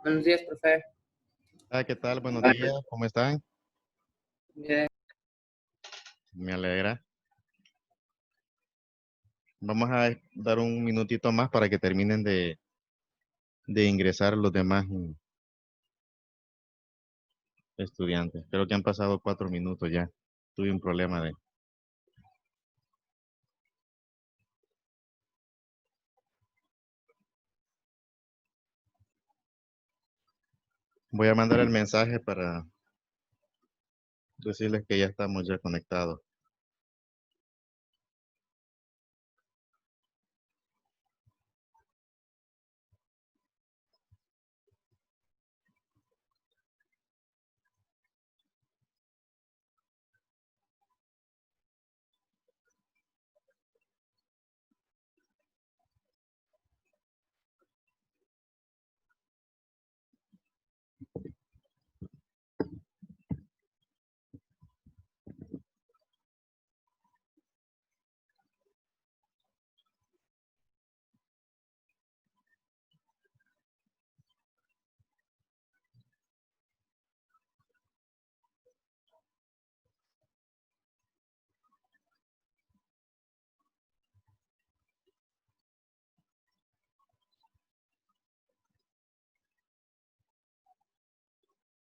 Buenos días, profe. Ah, ¿qué tal? Buenos días, ¿cómo están? Bien. Me alegra. Vamos a dar un minutito más para que terminen de ingresar los demás estudiantes. Creo que han pasado 4 minutos ya. Tuve un problema de... Voy a mandar el mensaje para decirles que ya estamos ya conectados.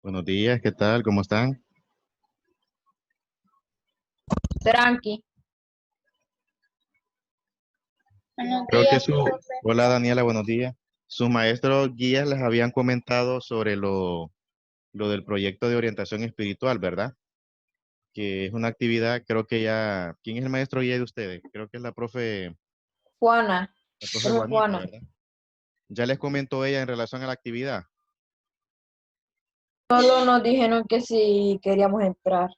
Buenos días, ¿qué tal? ¿Cómo están? Tranqui. Buenos Creo que días, profe. Hola Daniela, buenos días. Sus maestros guías les habían comentado sobre lo del proyecto de orientación espiritual, ¿verdad? Que es una actividad, creo que ya... ¿Quién es el maestro guía de ustedes? Creo que es Juana, la profe profe Juanita, Juana. ¿verdad? ¿Ya les comentó ella en relación a la actividad? Solo nos dijeron que si queríamos entrar.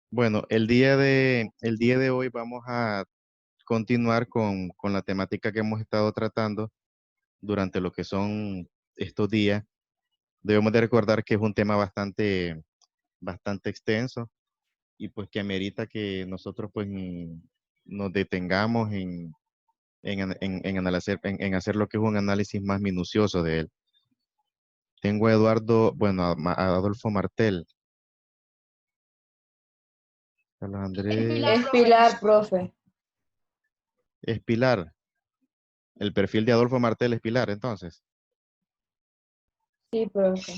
Bueno, el día de hoy vamos a continuar con la temática que hemos estado tratando durante lo que son estos días. Debemos de recordar que es un tema bastante extenso y pues que amerita que nosotros pues nos detengamos en hacer lo que es un análisis más minucioso de él. Tengo a Eduardo, bueno, a Adolfo Martel. Carlos Andrés Es Pilar, profe. es Pilar. El perfil de Adolfo Martel es Pilar, entonces. Sí, profe.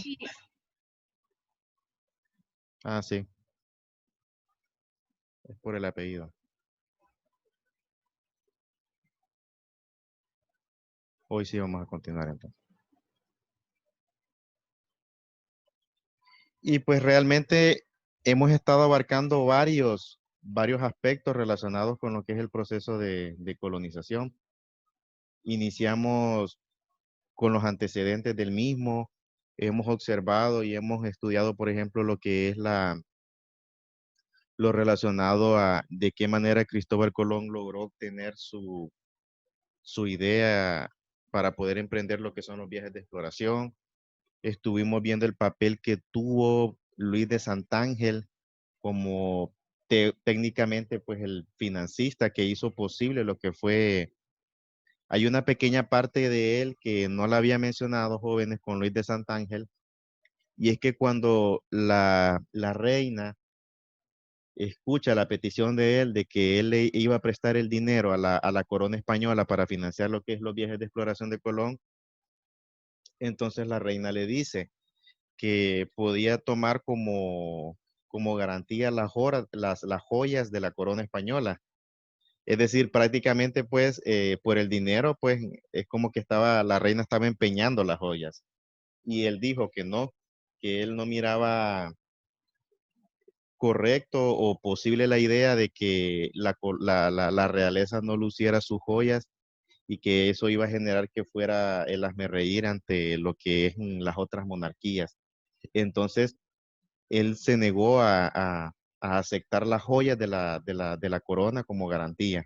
Ah, sí, es por el apellido. Hoy sí vamos a continuar entonces. Y pues realmente hemos estado abarcando varios aspectos relacionados con lo que es el proceso de colonización. Iniciamos con los antecedentes del mismo. Hemos observado y hemos estudiado, por ejemplo, lo que es lo relacionado a de qué manera Cristóbal Colón logró obtener su idea para poder emprender lo que son los viajes de exploración. Estuvimos viendo el papel que tuvo Luis de Santángel como técnicamente pues el financista que hizo posible lo que fue. Hay una pequeña parte de él que no la había mencionado, jóvenes, con Luis de Santángel, y es que cuando la reina escucha la petición de él de que él le iba a prestar el dinero a la corona española para financiar lo que es los viajes de exploración de Colón, entonces la reina le dice que podía tomar como garantía las joyas de la corona española. Es decir, prácticamente pues por el dinero pues es como que la reina estaba empeñando las joyas. Y él dijo que no, que él no miraba correcto o posible la idea de que la realeza no luciera sus joyas y que eso iba a generar que fuera el hazmerreír ante lo que es las otras monarquías. Entonces, él se negó a aceptar las joyas de la corona como garantía.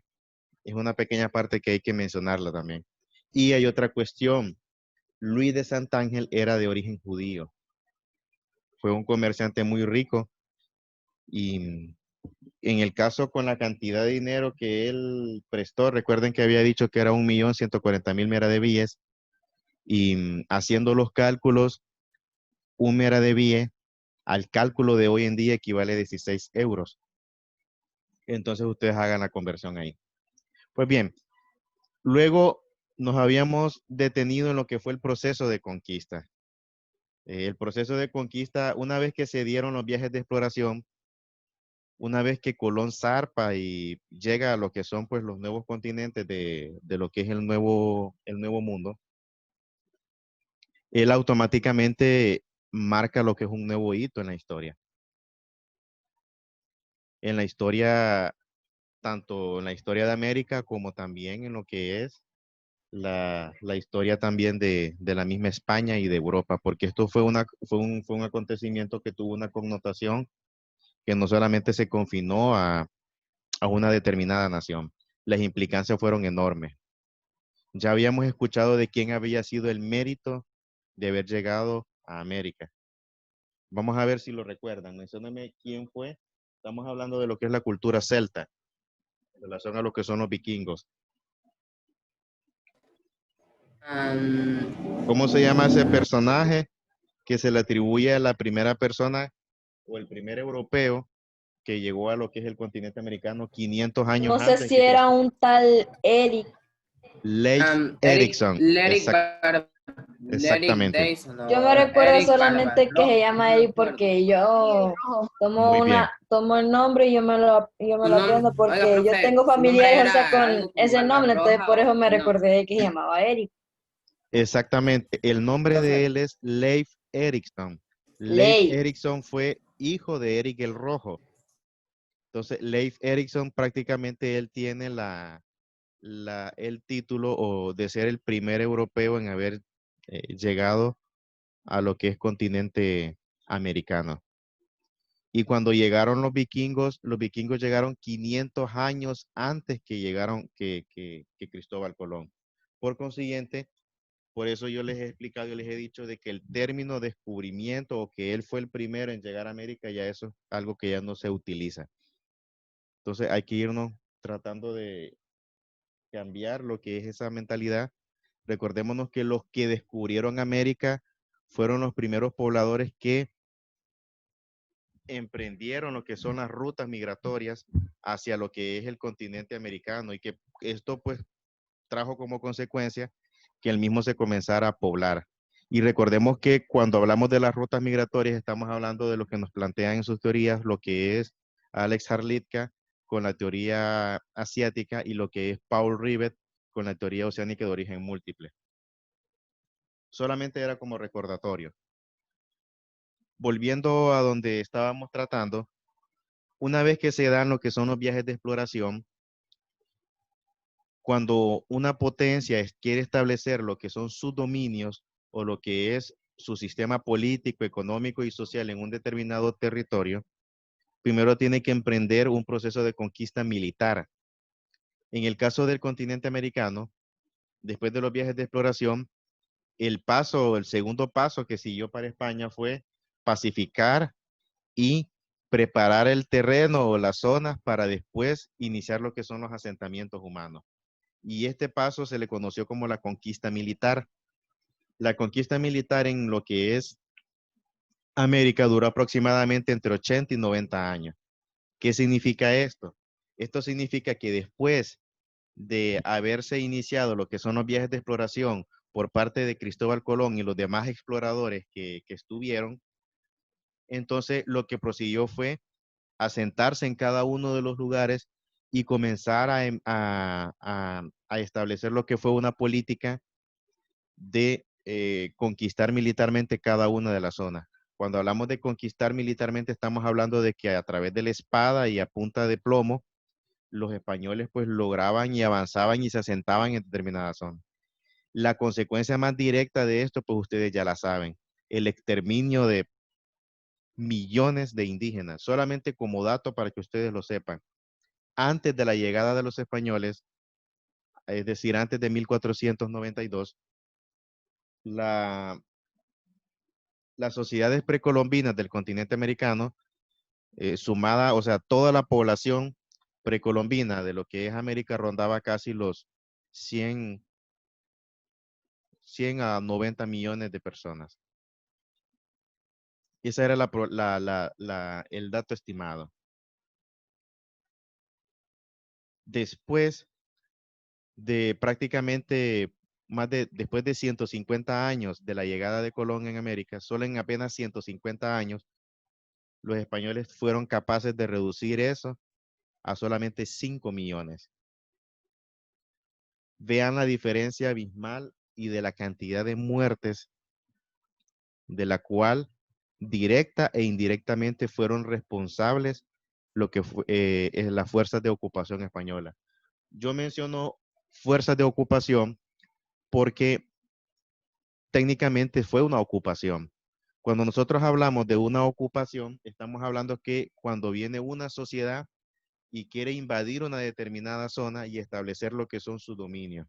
Es una pequeña parte que hay que mencionarla también. Y hay otra cuestión. Luis de Santángel era de origen judío. Fue un comerciante muy rico y en el caso con la cantidad de dinero que él prestó, recuerden que había dicho que era 1.140.000 maravedíes, Y haciendo los cálculos, un meravie al cálculo de hoy en día equivale a 16 euros. Entonces ustedes hagan la conversión ahí. Pues bien, luego nos habíamos detenido en lo que fue el proceso de conquista. El proceso de conquista, una vez que se dieron los viajes de exploración, una vez que Colón zarpa y llega a lo que son pues los nuevos continentes de lo que es el nuevo mundo, él automáticamente marca lo que es un nuevo hito en la historia. En la historia, tanto en la historia de América como también en lo que es la historia también de la misma España y de Europa, porque esto fue un acontecimiento que tuvo una connotación que no solamente se confinó a una determinada nación. Las implicancias fueron enormes. Ya habíamos escuchado de quién había sido el mérito de haber llegado a América. Vamos a ver si lo recuerdan. Mencióname quién fue. Estamos hablando de lo que es la cultura celta, en relación a lo que son los vikingos. ¿Cómo se llama ese personaje que se le atribuye a la primera persona o el primer europeo que llegó a lo que es el continente americano 500 años No sé antes si que era Cristo? un tal Eric. Leif Eric, Erikson. Lerick Exactamente. Dyson Yo o me recuerdo Eric solamente que se llama no me Eric acuerdo. porque yo Muy bien. tomo el nombre y yo me Su lo aprendo oiga, porque yo profe, tengo su nombre familiares, o sea, era con algo como ese nombre, entonces Barbarroja por eso me o no. recordé de que se llamaba Eric. Exactamente. El nombre de Profe, él es Leif Erikson. Leif Ley. Erikson fue hijo de Eric el Rojo. Entonces, Leif Erikson prácticamente él tiene el título o de ser el primer europeo en haber llegado a lo que es continente americano. Y cuando llegaron los vikingos llegaron 500 años antes que llegaron que Cristóbal Colón. Por consiguiente, por eso yo les he explicado, yo les he dicho de que el término descubrimiento o que él fue el primero en llegar a América, ya eso es algo que ya no se utiliza. Entonces hay que irnos tratando de cambiar lo que es esa mentalidad. Recordémonos que los que descubrieron América fueron los primeros pobladores que emprendieron lo que son las rutas migratorias hacia lo que es el continente americano y que esto pues trajo como consecuencia que el mismo se comenzara a poblar. Y recordemos que cuando hablamos de las rutas migratorias estamos hablando de lo que nos plantean en sus teorías, lo que es Alex Harlitka con la teoría asiática y lo que es Paul Rivet con la teoría oceánica de origen múltiple. Solamente era como recordatorio. Volviendo a donde estábamos tratando, una vez que se dan lo que son los viajes de exploración, cuando una potencia quiere establecer lo que son sus dominios o lo que es su sistema político, económico y social en un determinado territorio, primero tiene que emprender un proceso de conquista militar. En el caso del continente americano, después de los viajes de exploración, el segundo paso que siguió para España fue pacificar y preparar el terreno o las zonas para después iniciar lo que son los asentamientos humanos. Y este paso se le conoció como la conquista militar. La conquista militar en lo que es América duró aproximadamente entre 80 y 90 años. ¿Qué significa esto? Esto significa que después de haberse iniciado lo que son los viajes de exploración por parte de Cristóbal Colón y los demás exploradores que estuvieron, entonces lo que prosiguió fue asentarse en cada uno de los lugares y comenzar a establecer lo que fue una política de conquistar militarmente cada una de las zonas. Cuando hablamos de conquistar militarmente, estamos hablando de que a través de la espada y a punta de plomo, los españoles pues lograban y avanzaban y se asentaban en determinada zona. La consecuencia más directa de esto, pues ustedes ya la saben, el exterminio de millones de indígenas. Solamente como dato para que ustedes lo sepan, antes de la llegada de los españoles, es decir, antes de 1492, las sociedades precolombinas del continente americano, sumada, o sea, toda la población precolombina de lo que es América rondaba casi los 100 100 a 90 millones de personas. Ese era el dato estimado. Después de prácticamente después de 150 años de la llegada de Colón en América, solo en apenas 150 años, los españoles fueron capaces de reducir eso a solamente 5 millones. Vean la diferencia abismal y de la cantidad de muertes de la cual directa e indirectamente fueron responsables lo que fue las fuerzas de ocupación española. Yo menciono fuerzas de ocupación porque técnicamente fue una ocupación. Cuando nosotros hablamos de una ocupación, estamos hablando que cuando viene una sociedad y quiere invadir una determinada zona y establecer lo que son sus dominios.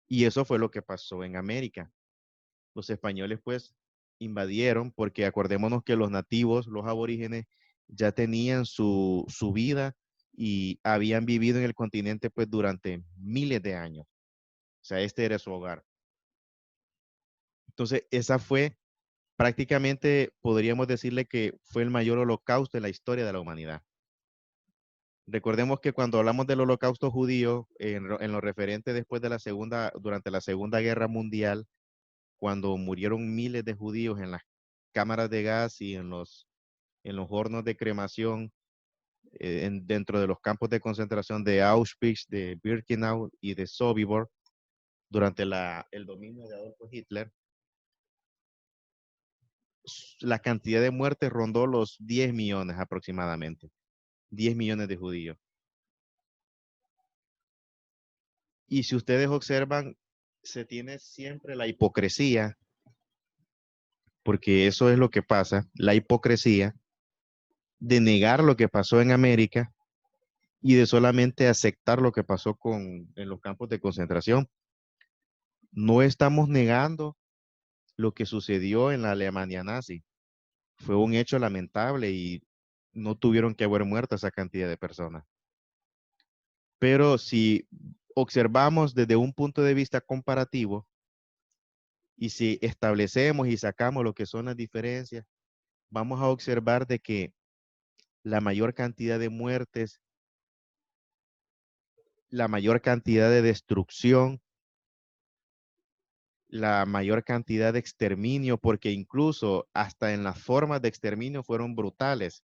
Y eso fue lo que pasó en América. Los españoles pues invadieron porque acordémonos que los nativos, los aborígenes, ya tenían su vida y habían vivido en el continente pues durante miles de años. O sea, este era su hogar. Entonces, esa fue prácticamente, podríamos decirle que fue el mayor holocausto en la historia de la humanidad. Recordemos que cuando hablamos del holocausto judío, en lo referente después de durante la Segunda Guerra Mundial, cuando murieron miles de judíos en las cámaras de gas y en los hornos de cremación, dentro de los campos de concentración de Auschwitz, de Birkenau y de Sobibor, durante el dominio de Adolfo Hitler, la cantidad de muertes rondó los 10 millones aproximadamente. 10 millones de judíos. Y si ustedes observan, se tiene siempre la hipocresía, porque eso es lo que pasa, la hipocresía de negar lo que pasó en América y de solamente aceptar lo que pasó en los campos de concentración. No estamos negando lo que sucedió en la Alemania nazi. Fue un hecho lamentable y no tuvieron que haber muerto esa cantidad de personas. Pero si observamos desde un punto de vista comparativo y si establecemos y sacamos lo que son las diferencias, vamos a observar de que la mayor cantidad de muertes, la mayor cantidad de destrucción, la mayor cantidad de exterminio, porque incluso hasta en las formas de exterminio fueron brutales,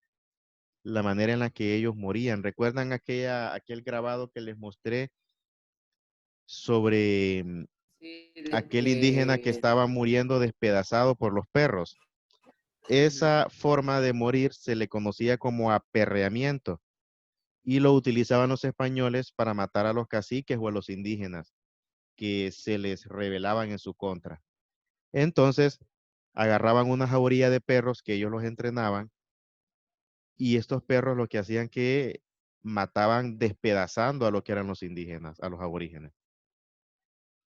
la manera en la que ellos morían. ¿Recuerdan aquel grabado que les mostré sobre Sí, aquel indígena que estaba muriendo despedazado por los perros? Esa forma de morir se le conocía como aperreamiento y lo utilizaban los españoles para matar a los caciques o a los indígenas que se les rebelaban en su contra. Entonces, agarraban una jauría de perros que ellos los entrenaban y estos perros lo que hacían que mataban despedazando a lo que eran los indígenas, a los aborígenes.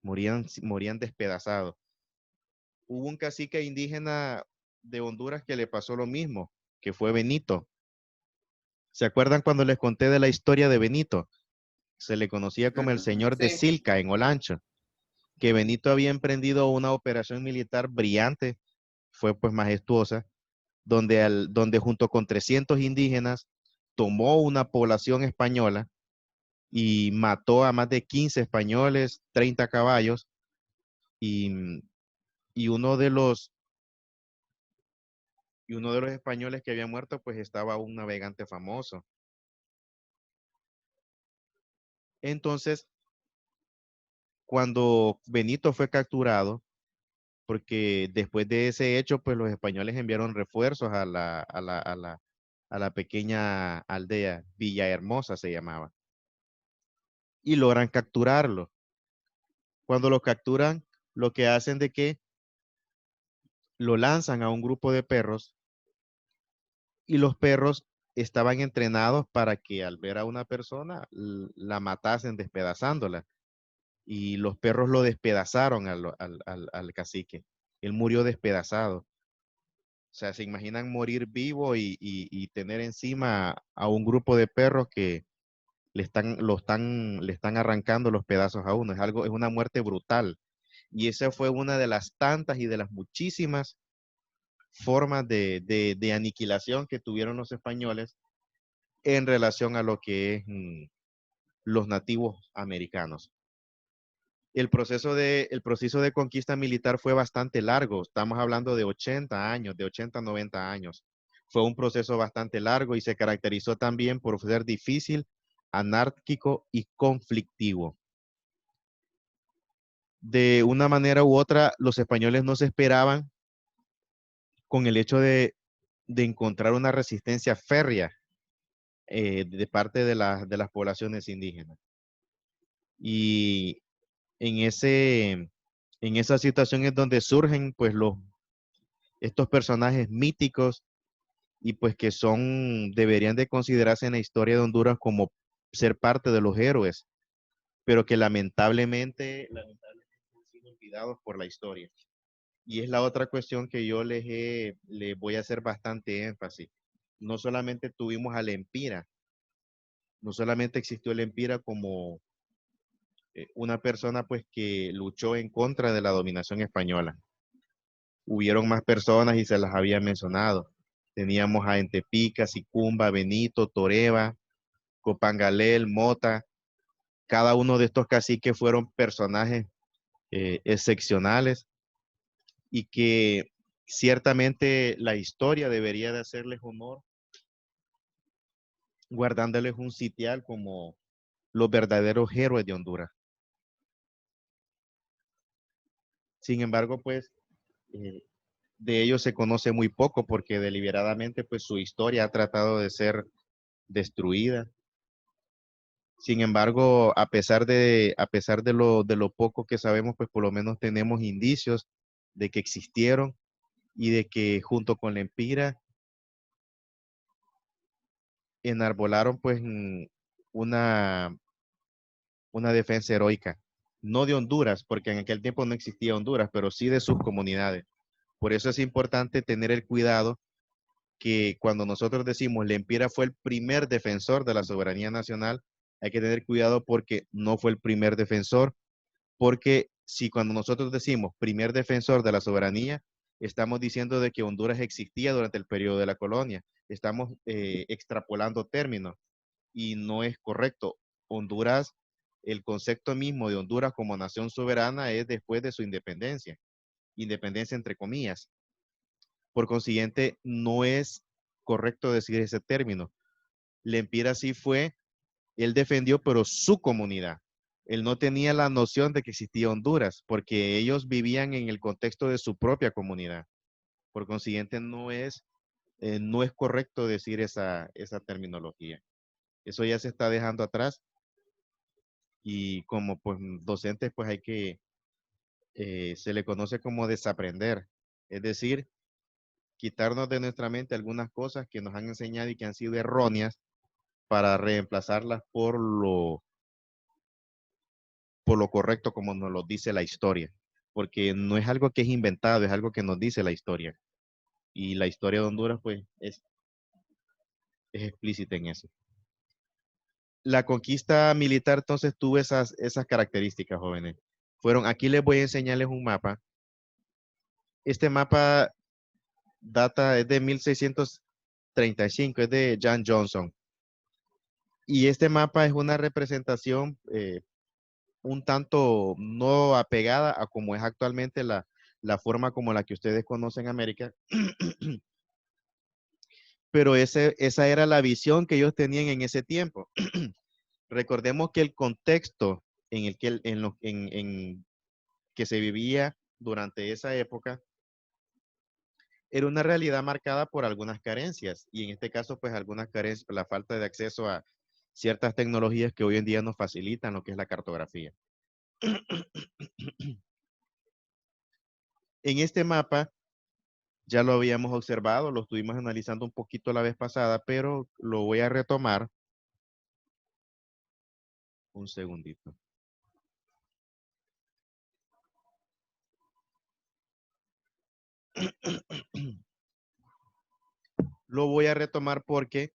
Morían despedazados. Hubo un cacique indígena de Honduras que le pasó lo mismo, que fue Benito. ¿Se acuerdan cuando les conté de la historia de Benito? Se le conocía como el señor de Sí. Silca en Olancho, que Benito había emprendido una operación militar brillante, fue pues majestuosa, donde junto con 300 indígenas tomó una población española y mató a más de 15 españoles, 30 caballos, y, y uno de los españoles que había muerto pues estaba un navegante famoso. Entonces, cuando Benito fue capturado, porque después de ese hecho, pues los españoles enviaron refuerzos a la pequeña aldea, Villahermosa se llamaba, y logran capturarlo. Cuando lo capturan, lo que hacen de que lo lanzan a un grupo de perros y los perros estaban entrenados para que al ver a una persona la matasen despedazándola. Y los perros lo despedazaron al cacique. Él murió despedazado. O sea, se imaginan morir vivo y tener encima a un grupo de perros que le están arrancando los pedazos a uno. Es una muerte brutal. Y esa fue una de las tantas y de las muchísimas formas de aniquilación que tuvieron los españoles en relación a lo que es los nativos americanos. El proceso de conquista militar fue bastante largo. Estamos hablando de 80 años, de 80 a 90 años. Fue un proceso bastante largo y se caracterizó también por ser difícil, anárquico y conflictivo. De una manera u otra, los españoles no se esperaban con el hecho de encontrar una resistencia férrea de parte de las poblaciones indígenas. Y en esa situación es donde surgen pues estos personajes míticos y pues que deberían de considerarse en la historia de Honduras como ser parte de los héroes, pero que lamentablemente han sido olvidados por la historia. Y es la otra cuestión que yo les voy a hacer bastante énfasis. No solamente tuvimos al Empira, no solamente existió el Empira como una persona pues que luchó en contra de la dominación española. Hubieron más personas y se las había mencionado. Teníamos a Entepica, Sicumba, Benito, Toreva, Copangalel, Mota. Cada uno de estos caciques fueron personajes excepcionales y que ciertamente la historia debería de hacerles honor, guardándoles un sitial como los verdaderos héroes de Honduras. Sin embargo, pues, de ellos se conoce muy poco porque deliberadamente, pues, su historia ha tratado de ser destruida. Sin embargo, a pesar de lo poco que sabemos, pues por lo menos tenemos indicios de que existieron y de que junto con la Empira enarbolaron pues una, una defensa heroica, no de Honduras, porque en aquel tiempo no existía Honduras, pero sí de sus comunidades. Por eso es importante tener el cuidado que cuando nosotros decimos la Empira fue el primer defensor de la soberanía nacional, hay que tener cuidado porque no fue el primer defensor, porque si cuando nosotros decimos primer defensor de la soberanía, estamos diciendo de que Honduras existía durante el periodo de la colonia, estamos extrapolando términos y no es correcto. Honduras, el concepto mismo de Honduras como nación soberana es después de su independencia, independencia entre comillas. Por consiguiente, no es correcto decir ese término. Lempira sí fue, él defendió, pero su comunidad. Él no tenía la noción de que existía Honduras, porque ellos vivían en el contexto de su propia comunidad. Por consiguiente, no es correcto decir esa terminología. Eso ya se está dejando atrás y como pues docentes pues hay que, se le conoce como desaprender. Es decir, quitarnos de nuestra mente algunas cosas que nos han enseñado y que han sido erróneas para reemplazarlas por lo correcto como nos lo dice la historia. Porque no es algo que es inventado, es algo que nos dice la historia. Y la historia de Honduras, pues, es explícita en eso. La conquista militar, entonces, tuvo esas características, jóvenes. Aquí les voy a enseñarles un mapa. Este mapa es de 1635, es de John Johnson. Y este mapa es una representación un tanto no apegada a como es actualmente la forma como la que ustedes conocen América, pero esa era la visión que ellos tenían en ese tiempo. Recordemos que el contexto en el que, en que se vivía durante esa época era una realidad marcada por algunas carencias, y en este caso, pues algunas carencias, la falta de acceso a ciertas tecnologías que hoy en día nos facilitan lo que es la cartografía. En este mapa, ya lo habíamos observado, lo estuvimos analizando un poquito la vez pasada, pero lo voy a retomar. Un segundito. Lo voy a retomar porque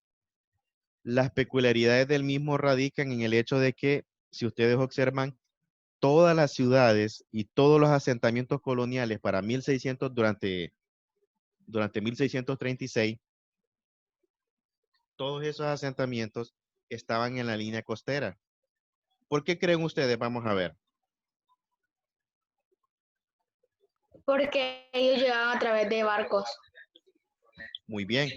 las peculiaridades del mismo radican en el hecho de que, si ustedes observan, todas las ciudades y todos los asentamientos coloniales para 1600, durante 1636, todos esos asentamientos estaban en la línea costera. ¿Por qué creen ustedes? Vamos a ver. Porque ellos llegaban a través de barcos. Muy bien.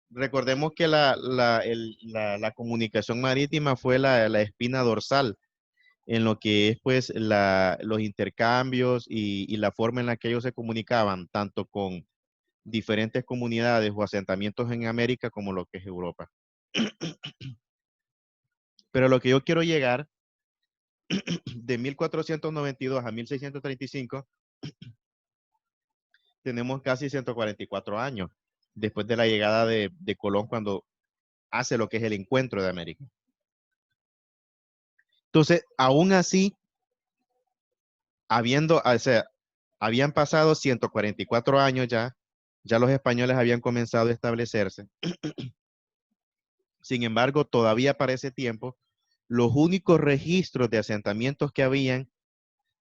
Recordemos que la comunicación marítima fue la espina dorsal en lo que es pues los intercambios y la forma en la que ellos se comunicaban, tanto con diferentes comunidades o asentamientos en América como lo que es Europa. Pero lo que yo quiero llegar, de 1492 a 1635, tenemos casi 144 años después de la llegada de Colón, cuando hace lo que es el encuentro de América. Entonces, aún así, habían pasado 144 años ya los españoles habían comenzado a establecerse. Sin embargo, todavía para ese tiempo, los únicos registros de asentamientos que habían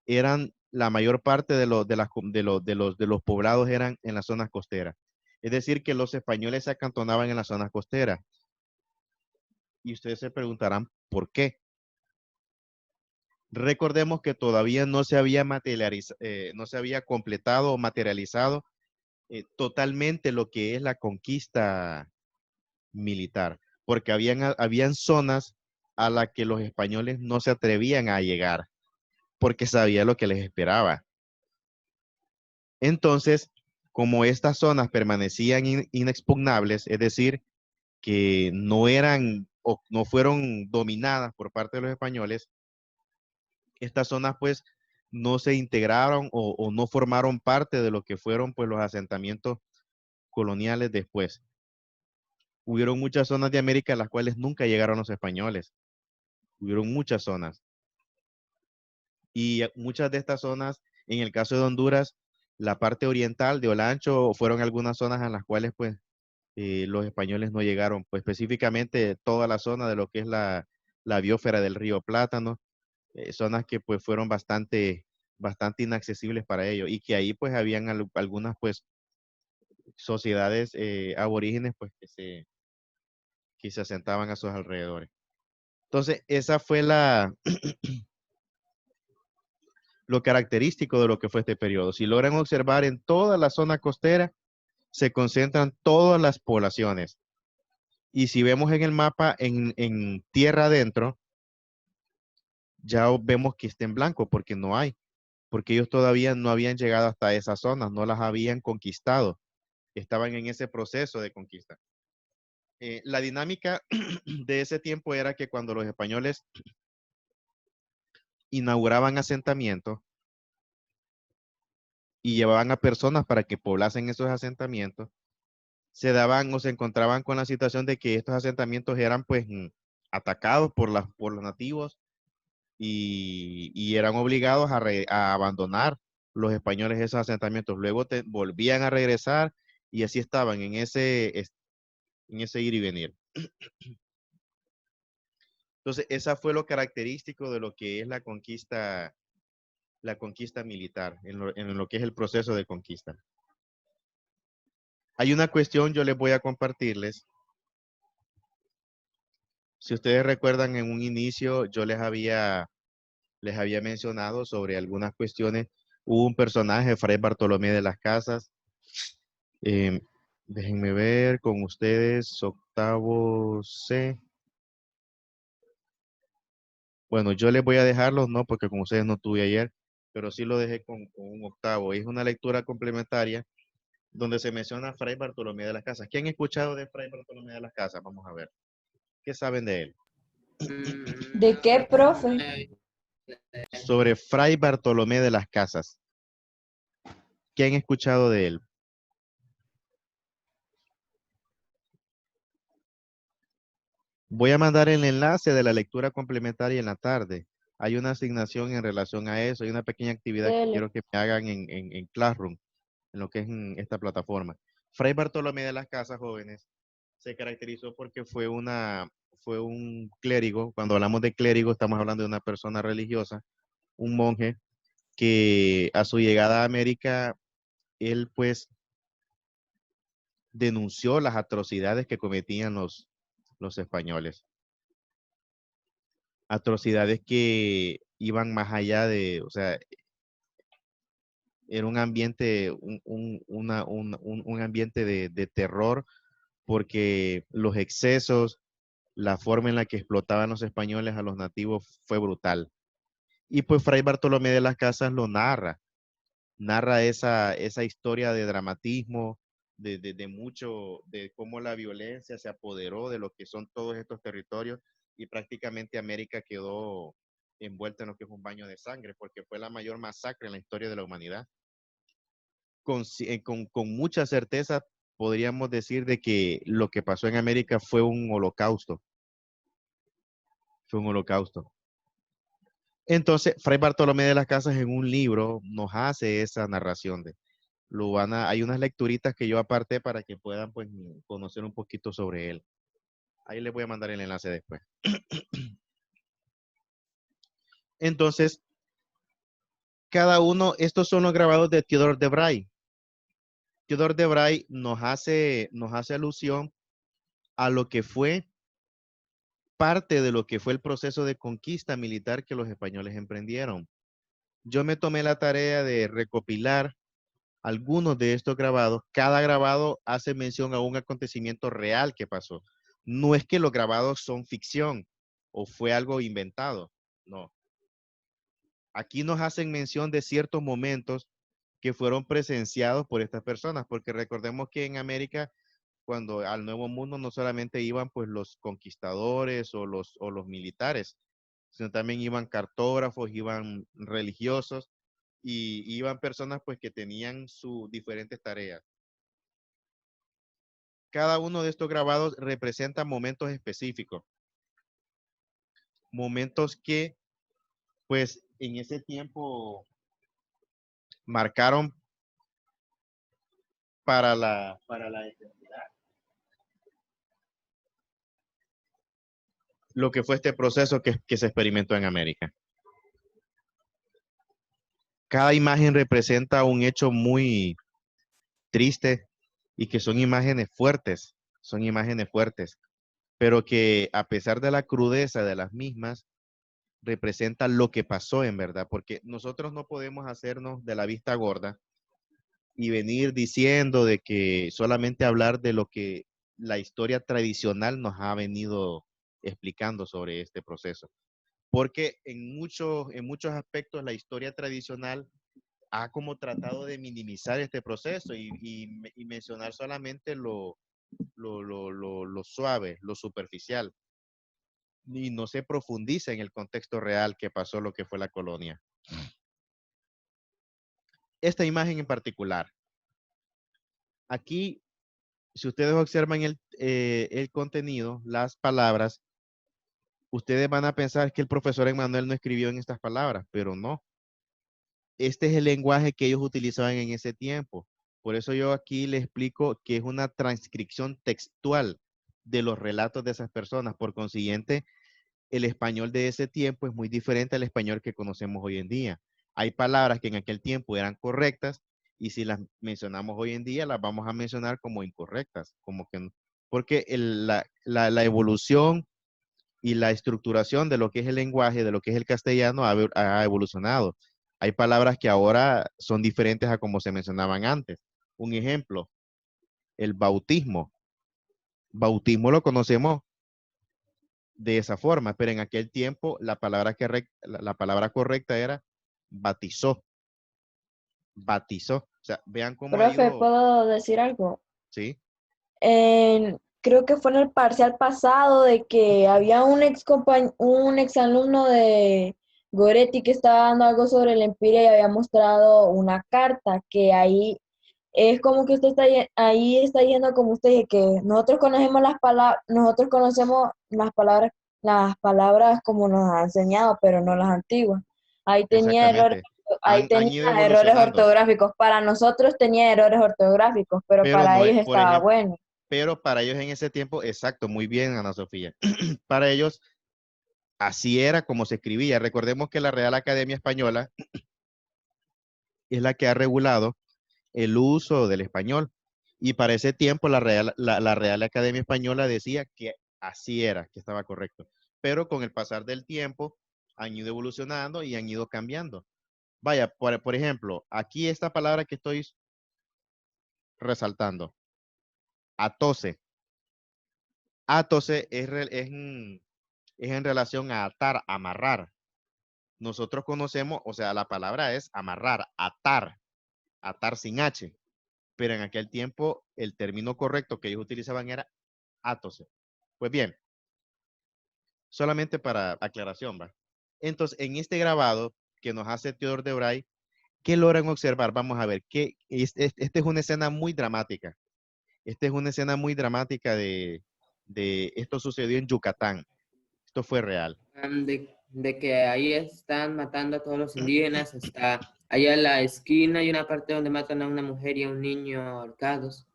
eran, la mayor parte de los poblados eran en las zonas costeras. Es decir, que los españoles se acantonaban en las zonas costeras. Y ustedes se preguntarán, ¿por qué? Recordemos que todavía no se había no se había completado o materializado totalmente lo que es la conquista militar, porque habían zonas a las que los españoles no se atrevían a llegar, porque sabía lo que les esperaba. Entonces, como estas zonas permanecían inexpugnables, es decir, que no eran o no fueron dominadas por parte de los españoles, estas zonas pues no se integraron o no formaron parte de lo que fueron pues los asentamientos coloniales después. Hubieron muchas zonas de América en las cuales nunca llegaron los españoles. Hubieron muchas zonas. Y muchas de estas zonas, en el caso de Honduras, la parte oriental de Olancho, fueron algunas zonas en las cuales pues los españoles no llegaron, pues específicamente toda la zona de lo que es la biosfera del río Plátano, zonas que pues fueron bastante inaccesibles para ellos, y que ahí pues habían algunas pues sociedades aborígenes pues que se asentaban a sus alrededores. Entonces, esa fue lo característico de lo que fue este periodo. Si logran observar, en toda la zona costera se concentran todas las poblaciones. Y si vemos en el mapa, en tierra adentro, ya vemos que está en blanco porque no hay, porque ellos todavía no habían llegado hasta esas zonas, no las habían conquistado, estaban en ese proceso de conquista. La dinámica de ese tiempo era que cuando los españoles inauguraban asentamientos y llevaban a personas para que poblasen esos asentamientos, se daban o se encontraban con la situación de que estos asentamientos eran pues atacados por los nativos y eran obligados a abandonar los españoles esos asentamientos. Luego volvían a regresar y así estaban en ese ir y venir. Entonces, esa fue lo característico de lo que es la conquista militar, en lo que es el proceso de conquista. Hay una cuestión, yo les voy a compartirles. Si ustedes recuerdan, en un inicio yo les había mencionado sobre algunas cuestiones. Hubo un personaje, Fray Bartolomé de las Casas. Déjenme ver con ustedes, octavo C. Bueno, yo les voy a dejarlos, no, porque con ustedes no tuve ayer, pero sí lo dejé con un octavo. Es una lectura complementaria donde se menciona a Fray Bartolomé de las Casas. ¿Quién ha escuchado de Fray Bartolomé de las Casas? Vamos a ver. ¿Qué saben de él? ¿De qué, profe? Sobre Fray Bartolomé de las Casas. ¿Quién ha escuchado de él? Voy a mandar el enlace de la lectura complementaria en la tarde. Hay una asignación en relación a eso. Hay una pequeña actividad que Dele. quiero que me hagan en Classroom, en lo que es en esta plataforma. Fray Bartolomé de las Casas, jóvenes, se caracterizó porque fue un clérigo. Cuando hablamos de clérigo, estamos hablando de una persona religiosa, un monje, que a su llegada a América, él pues denunció las atrocidades que cometían los españoles. Atrocidades que iban más allá de, o sea, era un ambiente, un ambiente de terror, porque los excesos, la forma en la que explotaban los españoles a los nativos fue brutal. Y pues Fray Bartolomé de las Casas lo narra esa historia de dramatismo, de mucho, de cómo la violencia se apoderó de lo que son todos estos territorios y prácticamente América quedó envuelta en lo que es un baño de sangre, porque fue la mayor masacre en la historia de la humanidad. Con mucha certeza podríamos decir de que lo que pasó en América fue un holocausto. Fue un holocausto. Entonces, Fray Bartolomé de las Casas en un libro nos hace esa narración hay unas lecturitas que yo aparté para que puedan pues conocer un poquito sobre él. Ahí les voy a mandar el enlace después. Entonces, estos son los grabados de Theodore de Bray. Theodore de Bray nos hace alusión a lo que fue parte de lo que fue el proceso de conquista militar que los españoles emprendieron. Yo me tomé la tarea de recopilar algunos de estos grabados. Cada grabado hace mención a un acontecimiento real que pasó. No es que los grabados son ficción o fue algo inventado, no. Aquí nos hacen mención de ciertos momentos que fueron presenciados por estas personas, porque recordemos que en América, cuando al Nuevo Mundo no solamente iban pues los conquistadores o los militares, sino también iban cartógrafos, iban religiosos y iban personas pues que tenían sus diferentes tareas. Cada uno de estos grabados representa momentos específicos, momentos que pues en ese tiempo marcaron para la identidad lo que fue este proceso que se experimentó en América. Cada imagen representa un hecho muy triste y que son imágenes fuertes, pero que a pesar de la crudeza de las mismas, representa lo que pasó en verdad, porque nosotros no podemos hacernos de la vista gorda y venir diciendo de que solamente hablar de lo que la historia tradicional nos ha venido explicando sobre este proceso. Porque en muchos aspectos la historia tradicional ha como tratado de minimizar este proceso y mencionar solamente lo suave, lo superficial, y no se profundiza en el contexto real que pasó lo que fue la colonia. Esta imagen en particular, aquí, si ustedes observan el contenido, las palabras, ustedes van a pensar que el profesor Emmanuel no escribió en estas palabras, pero no. Este es el lenguaje que ellos utilizaban en ese tiempo. Por eso yo aquí les explico que es una transcripción textual de los relatos de esas personas. Por consiguiente, el español de ese tiempo es muy diferente al español que conocemos hoy en día. Hay palabras que en aquel tiempo eran correctas y si las mencionamos hoy en día las vamos a mencionar como incorrectas, porque la evolución y la estructuración de lo que es el lenguaje, de lo que es el castellano ha evolucionado. Hay palabras que ahora son diferentes a como se mencionaban antes. Un ejemplo, el bautismo. Bautismo lo conocemos de esa forma, pero en aquel tiempo la palabra correcta era batizó. Batizó. O sea, vean cómo ha Profe, ido. ¿puedo decir algo? Sí, Creo que fue en el parcial pasado de que había un ex alumno de Goretti que estaba dando algo sobre el Empiria y había mostrado una carta que ahí es como que usted ahí está yendo como usted dice, que nosotros conocemos nosotros conocemos las palabras como nos ha enseñado, pero no las antiguas. Ahí tenía errores, exactamente. ahí Han tenía ido errores evolucionando, ortográficos. Para nosotros tenía errores ortográficos, pero pero para no es, ellos por estaba ejemplo, bueno. pero para ellos en ese tiempo, exacto, muy bien, Ana Sofía. Para ellos así era como se escribía. Recordemos que la Real Academia Española es la que ha regulado el uso del español. Y para ese tiempo la Real Academia Española decía que así era, que estaba correcto. Pero con el pasar del tiempo han ido evolucionando y han ido cambiando. Vaya, por ejemplo, aquí esta palabra que estoy resaltando, atose. Atose es en relación a atar, amarrar. Nosotros conocemos, o sea, la palabra es amarrar, atar sin H. Pero en aquel tiempo el término correcto que ellos utilizaban era atose. Pues bien, solamente para aclaración, ¿va? Entonces, en este grabado que nos hace Theodore de Bray, ¿qué logran observar? Vamos a ver, esta es una escena muy dramática. Esta es una escena muy dramática de esto sucedió en Yucatán. Esto fue real. De que ahí están matando a todos los indígenas, está allá en la esquina hay una parte donde matan a una mujer y a un niño ahorcados.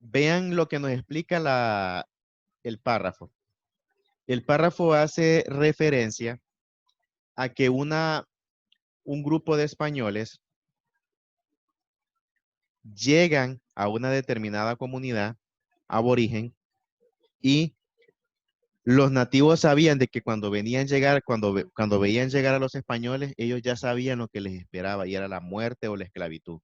Vean lo que nos explica el párrafo. El párrafo hace referencia a que un grupo de españoles llegan a una determinada comunidad aborigen y los nativos sabían de que cuando veían llegar a los españoles, ellos ya sabían lo que les esperaba y era la muerte o la esclavitud.